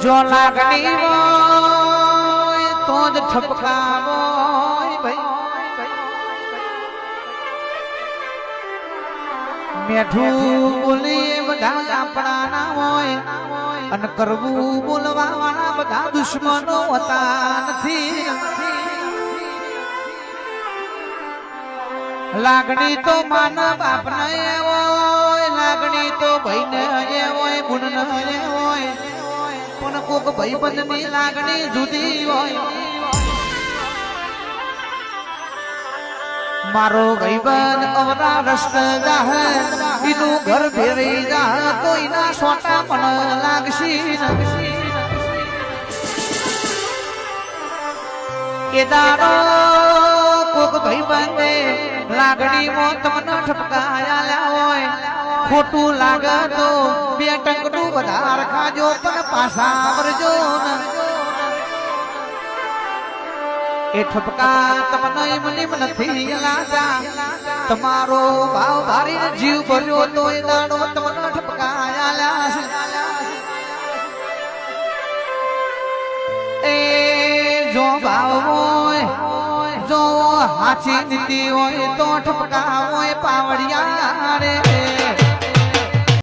જો લાગણી હોય તો જ ઠપકાવો ભાઈ મેઠું બોલીએ બધા આપણા ના હોય અને કરવું બોલવા વાળા બધા દુશ્મનો હોતા નથી લાગણી તો માન બાપ ને હોય લાગણી તો ભાઈ ને હોય ગુણ ને હોય પણ કોક ભાઈ બંધ ની લાગણી જુદી હોય મારો ભાઈબંધ અવરા રસ્તે જાહે બીજું ઘર ફેરી જા કોઈના સોટા પણ લાગશી એ દાડો કોક ભાઈબંધે લાગણીમાં તમને ઠપકાયા હોય ખોટું લાગે તો બે ટંકનું વધાર ખાજો પણ પાછા આવરજો એ ઠપકા તમને એમની નથી લાગા તમારો ભાવ ભારી જીવ ભર્યો તો એ દાડો તમને ઠપકાયા એ જો ભાવ હોય જો હાચી નીતિ હોય તો ઠપકા હોય પાવડિયા રે